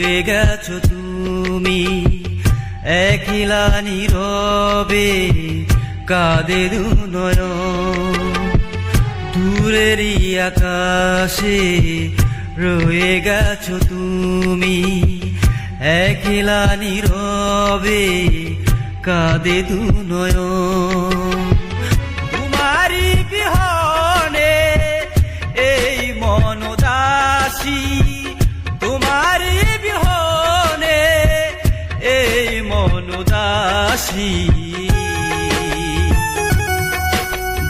রয়ে গেছো তুমি একলা নীরবে, কাঁদে দু নয়ন। দূরেরই আকাশে রয়ে গেছো তুমি একলা নীরবে, কাঁদে দু নয়ন। তোমারই বিহনে এই মন দাসী, তোমারই বিহনে এই মন দাসী।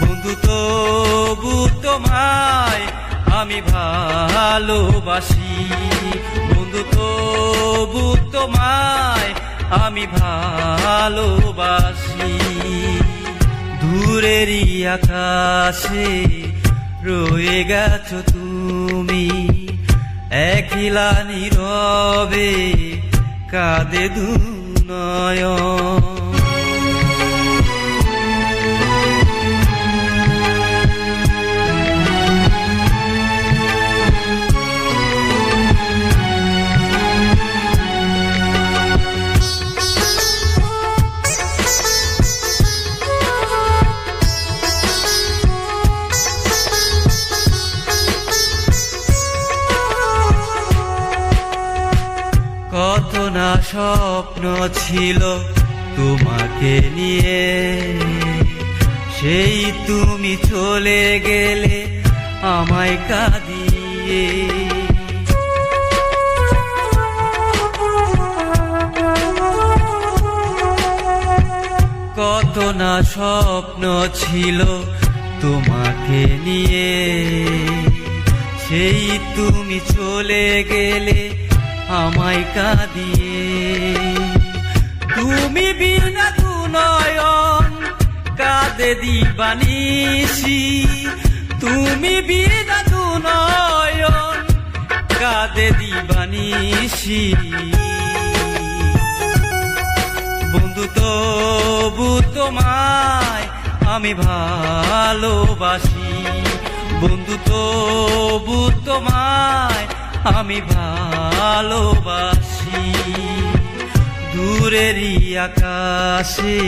বন্ধু তবু তোমায় আমি ভালোবাসি, বন্ধু তবু তোমায় আমি ভালোবাসি। দূরেরই আকাশে রয়ে গেছো তুমি একলা নীরবে, কাঁদে দু নয়ন। কত না স্বপ্ন ছিল তোমাকে নিয়ে, সেই তুমি চলে গেলে আমায় কাঁদিয়ে। কত না স্বপ্ন ছিল তোমাকে নিয়ে, সেই তুমি চলে গেলে আমায় কাঁদিয়ে। তুমি বিনা দু নয়ন কাঁদে দিবানিশি, তুমি বিনা দু নয়ন কাঁদে দিবানিশি। বন্ধু তবু তোমায় আমি ভালোবাসি, বন্ধু তবু তোমায় আমি ভালোবাসি। দূরেরই আকাশে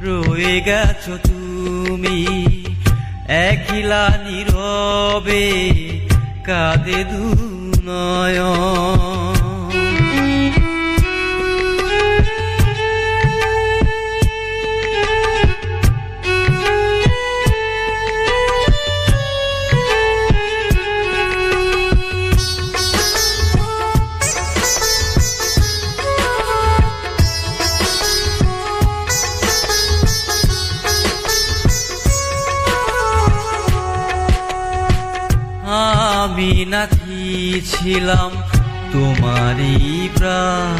রয়ে গেছো তুমি একলা নীরবে, কাঁদে দু নয়ন। আমি নাকি ছিলাম তোমারই প্রাণ,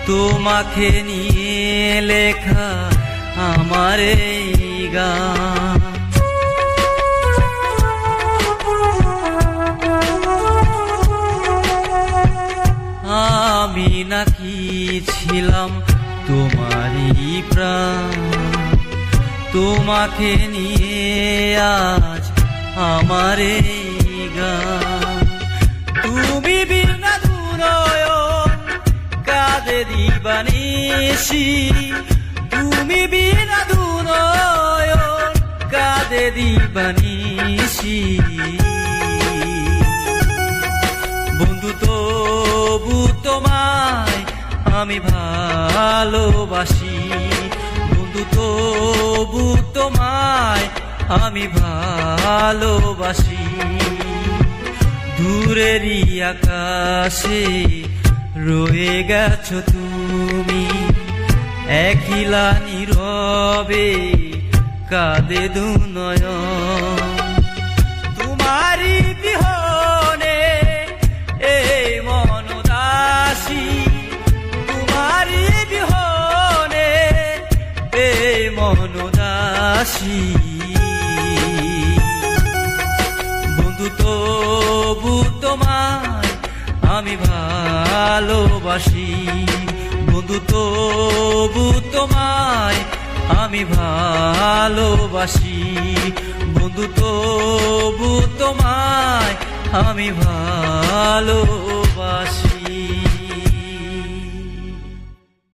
তোমাকে নিয়ে লেখা আমার এই গান। আমি নাকি ছিলাম তোমারই প্রাণ, তোমাকে নিয়ে আজ আমার এই গান। তুমি বিনা দু নয়ন কাঁদে দিবানিশি, তুমি বিনা দু নয়ন কাঁদে দিবানিশি। বন্ধু তবু তোমায় আমি ভালোবাসি, বন্ধু তবু তোমায় আমি ভালোবাসি। দূরেরই আকাশে রয়ে গেছো তুমি একলা নীরবে, কাঁদে দু নয়ন। তোমারই বিহনে এই মন দাসী, তোমারই বিহনে এই মন দাসী। বন্ধু তবু তোমায় আমি ভালোবাসি, বন্ধু তবু তোমায় আমি ভালোবাসি, বন্ধু তবু তোমায় আমি ভালো